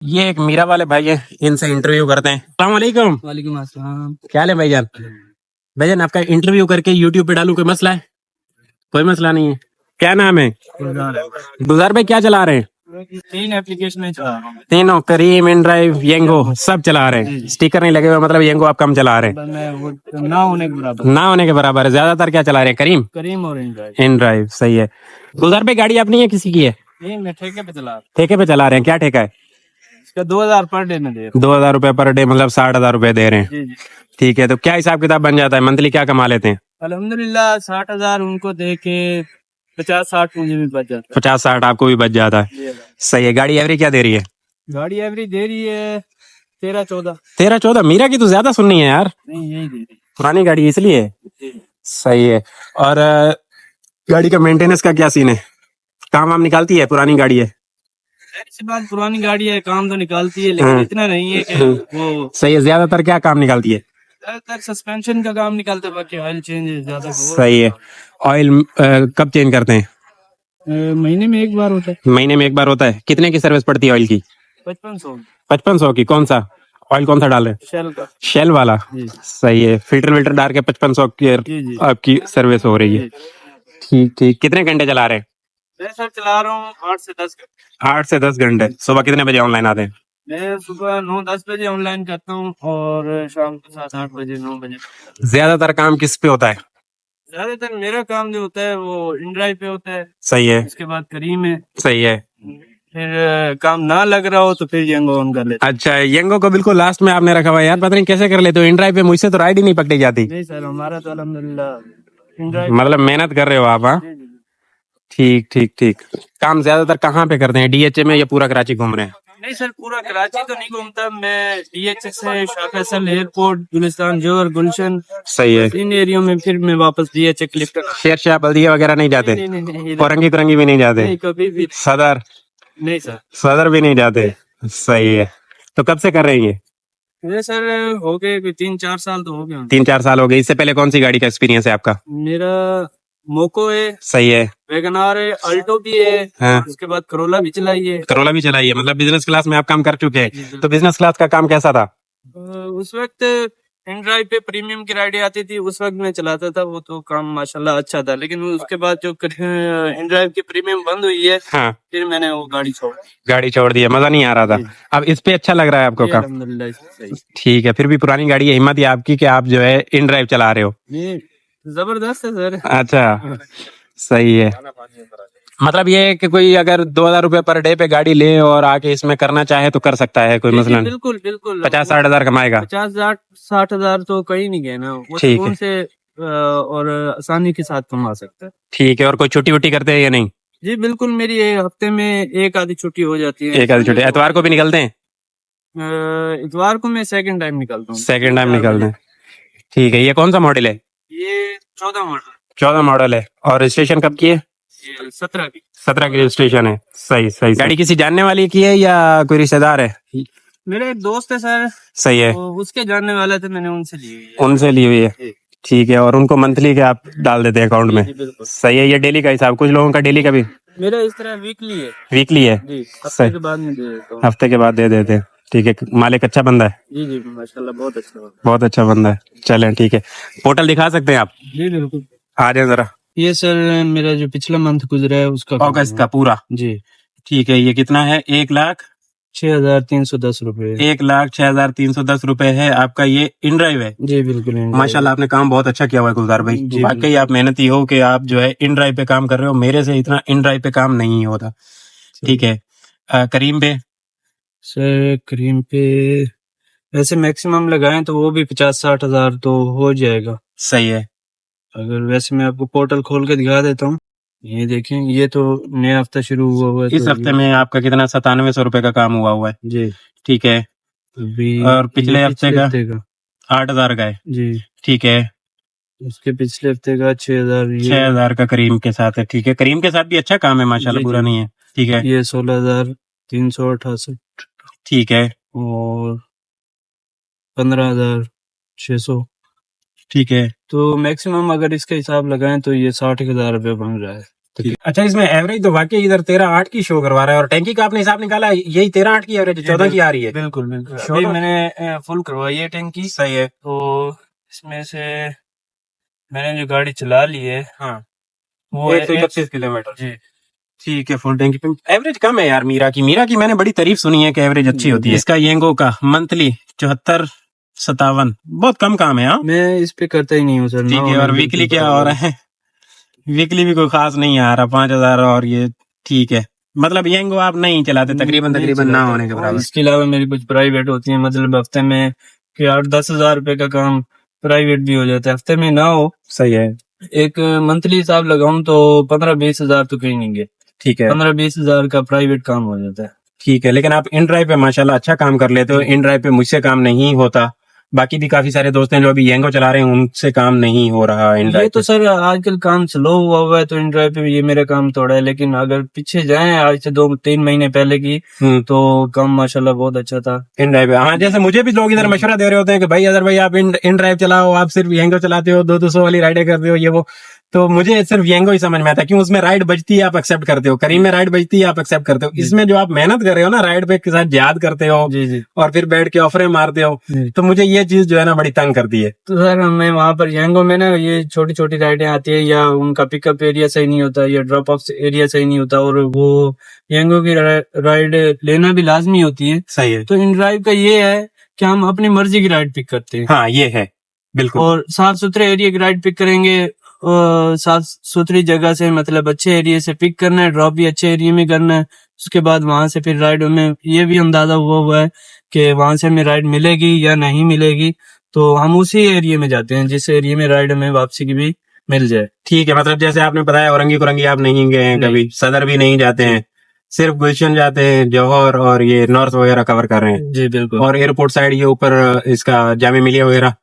ये एक मीरा वाले भाई है, इनसे इंटरव्यू करते हैं। अस्सलाम वालेकुम। वालेकुम अस्सलाम। क्या हाल है भाईजान? भाईजान आपका इंटरव्यू करके यूट्यूब पे डालूं, कोई मसला है? कोई मसला नहीं है। क्या नाम है? गुलजार भाई, क्या चला रहे हैं? 3 एप्लीकेशन चला रहा हूँ। तीनों, करीम, इनड्राइव, येंगो, सब चला रहे हैं। स्टिकर नहीं लगे हुए, मतलब येंगो आप कम चला रहे हैं। मैं वो ना होने के बराबर। ना होने के बराबर है। ज्यादातर क्या चला रहे हैं? करीम, करीम और इनड्राइव। इनड्राइव। सही है। गुलजार भाई, गाड़ी अपनी है किसी की है? नहीं, मैं ठेके पे चला रहा हूँ। ठेके पे चला रहे हैं? क्या ठेका है? इसका 2000 पर डे में दे रहा 2000 रुपए पर डे, मतलब 60,000 रुपए दे रहे हूँ। हैं। जी जी। ठीक है, तो क्या हिसाब किताब बन जाता है? मंथली क्या कमा लेते हैं? अल्हम्दुलिल्लाह 60,000 उनको दे के 50-60 मुझे भी बच जाता 50-60 आपको भी बच जाता है। है। सही है। गाड़ी एवरेज क्या दे रही है? गाड़ी एवरेज दे रही है 13-14। 13-14? मीरा की तो ज्यादा सुननी है यार, नहीं, यही दे रही पुरानी गाड़ी इसलिए। है। सही है। और गाड़ी का मेंटेनेंस का क्या सीन है? काम वाम निकालती है? पुरानी गाड़ी है। ऐसी बात, पुरानी गाड़ी है, काम तो निकालती है, लेकिन इतना नहीं है कि वो। सही है। ज्यादातर क्या काम निकालती है? ज्यादातर सस्पेंशन का काम निकालते हैं, बाकी ऑयल चेंज ज्यादा। सही है। ऑयल कब चेंज करते हैं? महीने में एक बार होता है। महीने में एक बार होता है। कितने की सर्विस पड़ती है ऑयल की? 5500। 5500 की? कौन सा ऑयल, कौन सा डाल रहे हैं? शेल का। शेल वाला। जी सही है। फिल्टर विल्टर डाल के 5500 की जी जी आपकी सर्विस हो रही है। जी। ठीक ठीक। कितने घंटे चला रहे हैं? मैं सर चला रहा हूँ 8 से 10 घंटे। 8 से 10 घंटे। सुबह कितने बजे ऑनलाइन आते हैं? मैं सुबह 9-10 बजे ऑनलाइन करता हूँ और शाम को 7-8 बजे 9 बजे। ज्यादातर काम किस पे होता है? ज्यादातर मेरा काम जो होता है वो इनड्राइव पे होता है। सही है। इसके बाद करीम है। सही है। फिर काम ना लग रहा हो तो फिर यंगो ऑन कर लेते अच्छा, यंगो को बिल्कुल लास्ट में आपने रखा हुआ है यार, पता नहीं कैसे कर लेते हो। इन ड्राइव पे मुझसे तो राइड ही नहीं पकड़ी जाती। नहीं सर, हमारा तो अल्हम्दुलिल्लाह इनड्राइव। मतलब मेहनत कर रहे हो आप? हाँ, जी जी। ठीक ठीक ठीक। काम ज्यादातर कहाँ पे करते हैं? डीएचए में या पूरा कराची घूम रहे हैं? नहीं सर, पूरा कराची तो नहीं घूमता मैं। डीएचएस से शाह फैसल एयरपोर्ट, गुलिस्तान, जोर, गुलशन, सही है। इन एरियो में फिर मैं वापस डीएचए क्लिफ्टन। शेर शाह, बल्दिया वगैरह नहीं जाते? नहीं नहीं नहीं, कोरंगी करंगी भी नहीं जाते? नहीं कभी भी सदर? नहीं सर। सदर भी नहीं जाते? सही है। तो कब से कर रहे हैं ये? मेरे सर हो गए कोई 3-4 साल तो हो गए। 3-4 साल हो गए। इससे पहले कौन सी गाड़ी का एक्सपीरियंस है आपका? मेरा मोको है, सही है। वैगनार है, अल्टो भी है। हाँ, उसके बाद करोला भी चलाई है। करोला भी चलाई है। मतलब बिजनेस क्लास में आप काम कर चुके जी, हैं। बिल्कुल। तो बिजनेस क्लास का काम कैसा था? उस वक्त इनड्राइव पे प्रीमियम की राइडें आती थी, उस वक्त मैं चलाता था, वो तो काम माशाल्लाह अच्छा था। लेकिन उसके बाद जो इनड्राइव की प्रीमियम बंद हुई है, हाँ, फिर मैंने वो गाड़ी छोड़ दी। गाड़ी छोड़ दी है, मजा नहीं आ रहा था। जी अब इस पे अच्छा लग रहा है आपको जी, काम? अल्हम्दुलिल्लाह इसमें सही। ठीक है। फिर भी पुरानी गाड़ी है, हिम्मत है आपकी कि आप जो है इन ड्राइव चला रहे हो। ये जबरदस्त है सर। अच्छा, सही है। मतलब ये है कि कोई अगर 2000 रुपए पर डे पे गाड़ी ले और आके इसमें करना चाहे तो कर सकता है, कोई जी जी, मसला नहीं। बिल्कुल बिल्कुल। 50-60 हजार कमाएगा। 50-60 तो कहीं नहीं गए ना, वो ठीक सुकून है। से और आसानी के साथ कमा सकता है। ठीक है। और कोई छुट्टी वुट्टी करते हैं या नहीं? जी बिल्कुल, मेरी ये हफ्ते में एक आधी छुट्टी हो जाती है। एक आधी छुट्टी एतवार को भी निकलते हैं? इतवार को मैं सेकंड टाइम निकलता हूँ। सेकंड टाइम 4 निकलते बजे। हैं। ठीक है। ये कौन सा मॉडल है? ये 14 मॉडल। 14 मॉडल है। और रजिस्ट्रेशन कब की है? ये 17 की। 17 की रजिस्ट्रेशन है। सही सही। गाड़ी किसी जानने वाली की है या कोई रिश्तेदार है? मेरा एक दोस्त है सर, सही है। वो उसके जानने वाले थे, मैंने उनसे ली हुई है। उनसे ली हुई है। जी ठीक है। और उनको मंथली के आप डाल देते हैं अकाउंट में? जी बिल्कुल। सही है। ये डेली का हिसाब, कुछ लोगों का डेली का भी मेरा इस तरह वीकली है। वीकली है। जी, हफ्ते सही। के बाद में दे देता हूँ। हफ्ते के बाद दे देते हैं। ठीक है। मालिक अच्छा बंदा है? जी जी, माशाल्लाह बहुत अच्छा हुआ। बहुत अच्छा बंदा है। चलें, ठीक है। पोर्टल दिखा सकते हैं आप? जी बिल्कुल। आ जाए जरा। ये सर मेरा जो पिछला मंथ गुजरा है उसका काम अगस्त है। का पूरा? जी। ठीक है। ये कितना है? 6,310 रुपए। 1,06,310 रुपए है आपका। ये इन ड्राइव है? जी बिल्कुल। माशाल्लाह, आपने काम बहुत अच्छा किया हुआ है गुलजार भाई। जी वाकई आप मेहनती हो कि आप जो है इन ड्राइव पे काम कर रहे हो। मेरे से इतना इन ड्राइव पे काम नहीं होता। ठीक है। करीम पे? सर करीम पे वैसे मैक्सिमम लगाएं तो वो भी 50-60 हजार तो हो जाएगा। सही है। अगर वैसे मैं आपको पोर्टल खोल के दिखा देता हूँ। ये देखें, ये तो नया हफ्ता शुरू हुआ है इस तो हफ्ते में आपका कितना? 9700 रुपए का काम हुआ हुआ है। जी। ठीक है। अभी और पिछले ये हफ्ते का? हफ्ते का 8,000 का है। जी। ठीक है। उसके पिछले हफ्ते का 6,000। 6,000 का करीम के साथ है। ठीक है। करीम के साथ भी अच्छा काम है माशाल्लाह, जी बुरा जी। नहीं है। ठीक है। ये 16,368 ठीक है। और 15,600। ठीक है। तो मैक्सिमम अगर इसका हिसाब लगाएं तो ये 60,000 रुपये बन रहा है। अच्छा, इसमें एवरेज तो वाकई इधर 13-8 की शो करवा रहा है, और टैंकी का आपने हिसाब निकाला, यही 13-8 की एवरेज 14 की आ रही है। बिल्कुल बिल्कुल। अभी मैंने फुल करवाई है टैंकी। सही है। तो इसमें से मैंने जो गाड़ी चला ली है हाँ, वो 125 किलोमीटर। जी। ठीक है, फुल टैंकी पे एवरेज कम है यार। मीरा की मैंने बड़ी तारीफ सुनी है कि एवरेज अच्छी होती है। इसका येंगो का मंथली 74-57 बहुत कम काम है। हाँ, मैं इस पे करता ही नहीं हूँ सर। ठीक है। और वीकली क्या हो रहा है? वीकली भी कोई खास नहीं आ रहा, 5,000 और ये ठीक है। मतलब येंगो आप नहीं चलाते, तकरीबन ना होने के बराबर। इसके अलावा मेरी कुछ प्राइवेट होती है, मतलब हफ्ते में कि 8-10 हजार रुपए का काम प्राइवेट भी हो जाता है, हफ्ते में ना हो। सही है। एक मंथली हिसाब लगाऊं तो 15-20 हजार तो कहीं नहीं गए। ठीक है, 15-20 हजार का प्राइवेट काम हो जाता है। ठीक है। लेकिन आप इन ड्राइव पे माशाल्लाह अच्छा काम कर लेते हो। इन ड्राइव पे मुझसे काम नहीं होता। बाकी भी काफी सारे दोस्त हैं जो अभी येंगो चला रहे हैं, उनसे काम नहीं हो रहा इन ये ड्राइव तो पे। सर आजकल काम स्लो हुआ है, तो इन ड्राइव पे ये मेरा काम थोड़ा है। लेकिन अगर पीछे जाएं आज से 2-3 महीने पहले की, तो काम माशाल्लाह बहुत अच्छा था इन ड्राइव पे। हाँ, जैसे मुझे भी लोग इधर मशवरा दे रहे होते हैं कि भाई अदर भाई आप इन ड्राइव चलाओ, आप सिर्फ येंगो चलाते हो, 200 वाली राइडें करते हो, ये वो। तो मुझे सिर्फ येंगो ही समझ में आता है, क्यों उसमें राइड बजती है आप एक्सेप्ट करते हो, करीम में राइड बजती है आप एक्सेप्ट करते हो। इसमें जो आप मेहनत कर रहे हो ना, राइड पे के साथ जिहाद करते हो जी जी। और फिर बैठ के ऑफरे मारते हो, तो मुझे ये चीज जो है ना बड़ी तंग करती है। तो सर मैं वहां पर येंगो में ना ये छोटी छोटी राइडें आती है, या उनका पिकअप एरिया सही नहीं होता, या ड्रॉप ऑफ एरिया सही नहीं होता, और वो येंगो की राइड लेना भी लाजमी होती है। सही है। तो इन ड्राइव का ये है कि हम अपनी मर्जी की राइड पिक करते हैं। हाँ, ये है बिल्कुल। और साफ सुथरे एरिया की राइड पिक करेंगे, साफ सुथरी जगह से, मतलब अच्छे एरिया से पिक करना है, ड्रॉप भी अच्छे एरिया में करना है। उसके बाद वहां से फिर राइड में ये भी अंदाजा हुआ है कि वहां से हमें राइड मिलेगी या नहीं मिलेगी, तो हम उसी एरिया में जाते हैं जिस एरिया में राइड हमें वापसी की भी मिल जाए। ठीक है, मतलब जैसे आपने बताया औरंगी कुरंगी आप नहीं गए हैं कभी, सदर भी नहीं जाते हैं, सिर्फ गुलशन जाते हैं, जौहर और ये नॉर्थ वगैरह कवर कर रहे हैं। जी बिल्कुल। और एयरपोर्ट साइड ये ऊपर इसका जामे मिलिया वगैरह,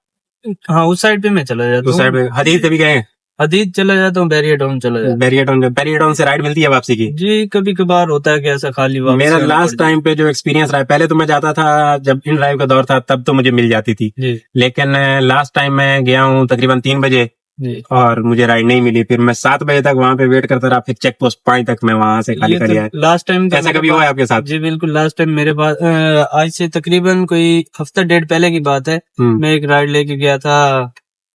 हाँ उस साइड पे मैं चला जाता उस साइड पे हदीद से भी गए हैं? हदीद चला जाता हूँ, बैरियर टाउन चला जाता बैरियटाउन से राइड मिलती है वापसी की? हूँ। जी कभी कभार होता है कि ऐसा खाली वापसी मेरा आना लास्ट पड़ता है। टाइम पे जो एक्सपीरियंस रहा है, पहले तो मैं जाता था जब इन ड्राइव का दौर था तब तो मुझे मिल जाती थी, जी लेकिन लास्ट टाइम मैं गया हूँ तकरीबन 3 बजे जी। और मुझे राइड नहीं मिली। फिर मैं 7 बजे तक वहां पे वेट करता रहा, फिर चेक पोस्ट 5 तक मैं वहां से खाली ये कर आया। तो लास्ट टाइम ऐसा कभी हुआ है आपके साथ? जी बिल्कुल। लास्ट टाइम मेरे पास आज से तकरीबन कोई हफ्ता डेढ़ पहले की बात है, मैं एक राइड लेके गया था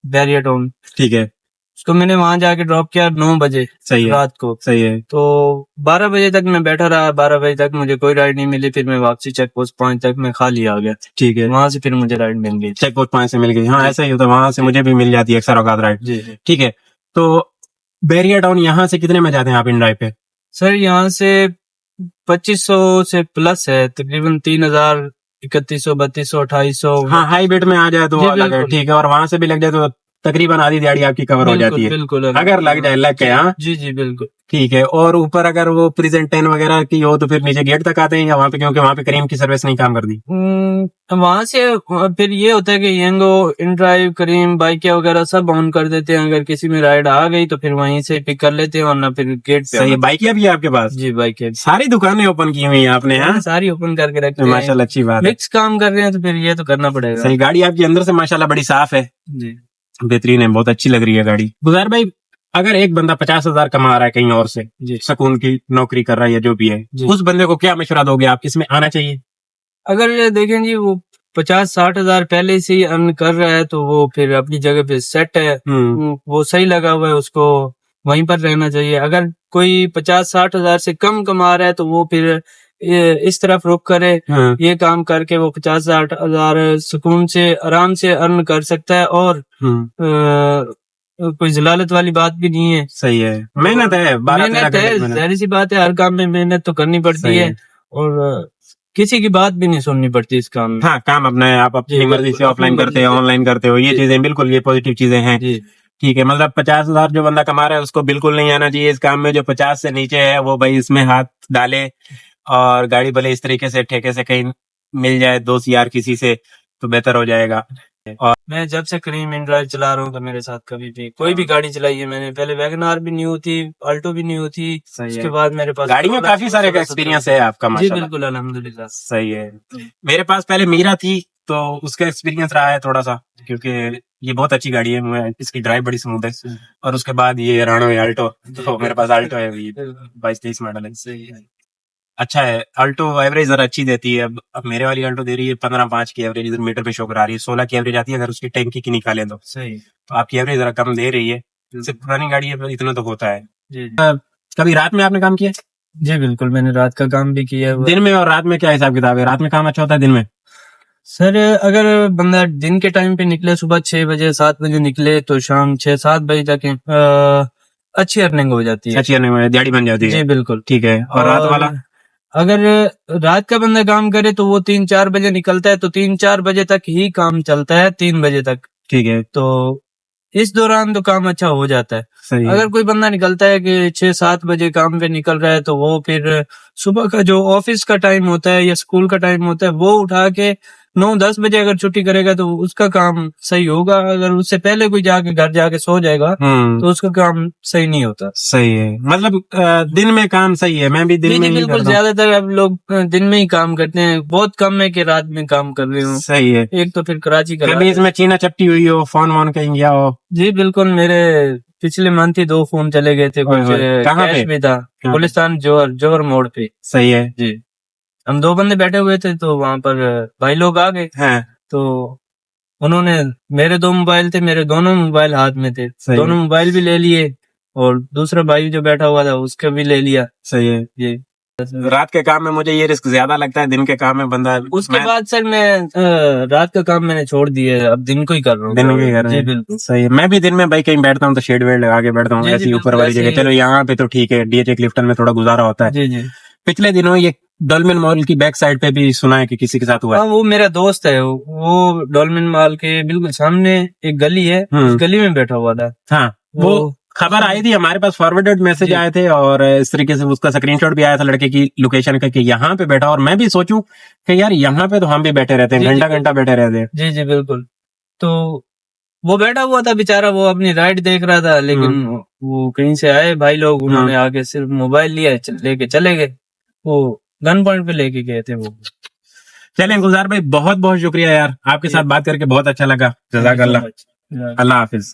बैरियर टाउन। ठीक है। उसको मैंने वहां जाके ड्रॉप किया 9 बजे सही है, रात को। सही है। तो 12 बजे तक मैं बैठा रहा, 12 बजे तक मुझे कोई राइड नहीं मिली। फिर मैं वापसी चेक पोस्ट 5 तक मैं खाली आ गया। ठीक है, वहां से फिर मुझे राइड मिल गई। चेक पोस्ट 5 से मिल गई। हाँ, ऐसा ही होता है, वहां से मुझे भी मिल जाती है अक्सर औकात राइड। जी ठीक है। तो बैरियर टाउन यहाँ से कितने में जाते हैं आप इन ड्राइव पे? सर यहाँ से 2500 से प्लस है, तकरीबन 3000, 3100, 3200, 2800। हाँ, हाई बेट में आ जाए तो जी, अलग है। बिल्कुल। ठीक है। और वहां से भी लग जाए तो तकरीबन आधी दिहाड़ी आपकी कवर हो जाती है, बिल्कुल अगर लग जाए, लग गया। हाँ, जी जी बिल्कुल। ठीक है। और ऊपर अगर वो प्रेजेंट 10 वगैरह की हो तो फिर नीचे गेट तक आते हैं या वहां पे, क्योंकि वहां पे करीम की सर्विस नहीं काम करती? वहां से फिर ये होता है कि येंगो, इन ड्राइव, करीम, बाइक वगैरह सब ऑन कर देते हैं। अगर किसी में राइड आ गई तो फिर वहीं से पिक कर लेते हैं, वरना फिर गेट पे। सही है। बाइकिया भी है आपके पास? जी बाइक है। सारी दुकानें ओपन की हुई हैं आपने? हाँ, सारी ओपन करके रखते हैं। माशाल्लाह, अच्छी बात है। मिक्स काम कर रहे हैं तो फिर ये तो करना पड़ेगा। सही। गाड़ी आपकी अंदर से माशाल्लाह बड़ी साफ है, जी बेहतरीन है, बहुत अच्छी लग रही है गाड़ी। गुजार भाई, अगर एक बंदा 50,000 कमा रहा है कहीं और से, जी सुकून की नौकरी कर रहा है या जो भी है, जी। उस बंदे को क्या मशवरा दोगे आप, इसमें आना चाहिए? अगर ये देखें जी, वो 50-60 हजार पहले से ही अर्न कर रहा है तो वो फिर अपनी जगह पे सेट है, वो सही लगा हुआ है, उसको वहीं पर रहना चाहिए। अगर कोई 50-60 हजार से कम कमा रहा है तो वो फिर इस तरफ रुख करे, ये काम करके वो 50-60 हजार सुकून से आराम से अर्न कर सकता है। और कोई जलालत वाली बात भी नहीं है। सही है। मेहनत है, मेहनत है, जाहिर सी बात है, हर काम में मेहनत तो करनी पड़ती है। और किसी की बात भी नहीं सुननी पड़ती इस काम में। हाँ, काम अपना है, आप अपनी मर्जी से ऑफलाइन करते हो, ऑनलाइन करते हो, ये चीजें बिल्कुल, ये पॉजिटिव चीजें हैं। ठीक है। मतलब 50,000 जो बंदा कमा रहा है उसको बिल्कुल नहीं आना चाहिए इस काम में। जो 50 से नीचे है वो भाई इसमें हाथ डाले, और गाड़ी भले इस तरीके से ठेके से कहीं मिल जाए, दोस्त यार किसी से, तो बेहतर हो जाएगा। और मैं जब से करीम इन ड्राइव चला रहा हूँ तो मेरे साथ कभी भी कोई भी गाड़ी चलाई है मैंने, पहले वैगनार भी नहीं होती, अल्टो भी नहीं होती, उसके बाद मेरे पास गाड़ी में काफी सारे का एक्सपीरियंस है आपका, जी माशाल्लाह। बिल्कुल, अल्हम्दुलिल्लाह। सही है। मेरे पास पहले मीरा थी तो उसका एक्सपीरियंस रहा है थोड़ा सा, क्योंकि ये बहुत अच्छी गाड़ी है, मैं इसकी ड्राइव बड़ी स्मूथ है। और उसके बाद ये राणो है अल्टो, तो मेरे पास अल्टो है, 22-23 मॉडल है। सही है। अच्छा है, अल्टो एवरेज जरा अच्छी देती है। अब मेरे वाली अल्टो दे रही है 15.5 की एवरेज, इधर मीटर पे शो करा रही है 16 की एवरेज आती है अगर उसकी टैंकी की निकाले सही। तो आपकी एवरेज जरा कम दे रही है। इससे पुरानी गाड़ी है, इतना तो होता है। जी कभी रात में आपने काम किया? जी बिल्कुल, मैंने रात का काम भी किया हुआ है। दिन में और रात में क्या हिसाब किताब है? रात में काम अच्छा होता है, दिन में? सर अगर बंदा दिन के टाइम पे निकले, सुबह 6 बजे 7 बजे निकले तो शाम 6-7 बजे तक अच्छी अर्निंग हो जाती है। अच्छी अर्निंग में दिहाड़ी बन जाती है। जी बिल्कुल। ठीक है। और रात वाला? अगर रात का बंदा काम करे तो वो 3-4 बजे निकलता है, तो 3-4 बजे तक ही काम चलता है, 3 बजे तक। ठीक है। तो इस दौरान तो काम अच्छा हो जाता है। सही है। अगर कोई बंदा निकलता है कि 6-7 बजे काम पे निकल रहा है, तो वो फिर सुबह का जो ऑफिस का टाइम होता है या स्कूल का टाइम होता है वो उठा के 9-10 बजे अगर छुट्टी करेगा तो उसका काम सही होगा। अगर उससे पहले कोई जाके घर जाके सो जाएगा तो उसका काम सही नहीं होता। सही है, मतलब दिन में काम सही है, मैं भी दिन में ही बिल्कुल। करता हूँ। ज्यादातर अब लोग दिन में ही काम करते हैं, बहुत कम है कि रात में काम कर रहे हो। सही है। एक तो फिर कराची का कभी इसमें चीना चपटी हुई हो, फोन वोन कहीं गया हो? जी बिल्कुल, मेरे पिछले मंथ ही 2 फोन चले गए थे, कुछ कहाँ कैश पे? भी था। कहाँ पे? गुलिस्तान जोहर मोड़ पे। सही है जी, हम 2 बंदे बैठे हुए थे तो वहां पर भाई लोग आ गए। हाँ। तो उन्होंने, मेरे 2 मोबाइल थे, मेरे दोनों मोबाइल हाथ में थे, दोनों मोबाइल भी ले लिए और दूसरा भाई जो बैठा हुआ था उसका भी ले लिया। सही है। जी, रात के काम में मुझे ये रिस्क ज्यादा लगता है, दिन के काम में बंदा उसके बाद सर मैं रात का काम मैंने छोड़ दिया है, अब दिन को ही कर रहा हूँ। दिन के कर रहे जी हैं। बिल्कुल। सही है, मैं भी दिन में भाई कहीं बैठता हूँ तो शेड वेड लगा के बैठता हूँ, जी, ऐसी ऊपर बिल्कुल, वाली ऐसे जगह। ही। चलो यहाँ पे तो ठीक है, डीएचए क्लिफ्टन में थोड़ा गुजारा होता है। जी जी। पिछले दिनों ये डॉल्मेन मॉल की बैक साइड पे भी सुना है कि किसी के साथ हुआ है। हाँ, वो मेरा दोस्त है, वो डॉल्मेन मॉल के बिल्कुल सामने एक गली है, उस गली में बैठा हुआ था। हाँ, वो खबर आई थी हमारे पास, फॉरवर्डेड मैसेज आए थे और इस तरीके से उसका स्क्रीनशॉट भी आया था लड़के की लोकेशन का कि यहाँ पे बैठा। और मैं भी सोचूं कि यार यहाँ पे तो हम भी बैठे रहते हैं, घंटा घंटा बैठे रहते हैं। जी जी बिल्कुल। तो वो बैठा हुआ था बेचारा, वो अपनी राइड देख रहा था, लेकिन वो कहीं से आए भाई लोग, उन्होंने आके सिर्फ मोबाइल लिया, लेके चले गए। वो गन पॉइंट पे लेके गए थे वो। चलें गुलजार भाई, बहुत बहुत शुक्रिया यार, आपके साथ बात करके बहुत अच्छा लगा। जज़ाकल्लाह। अल्लाह हाफिज।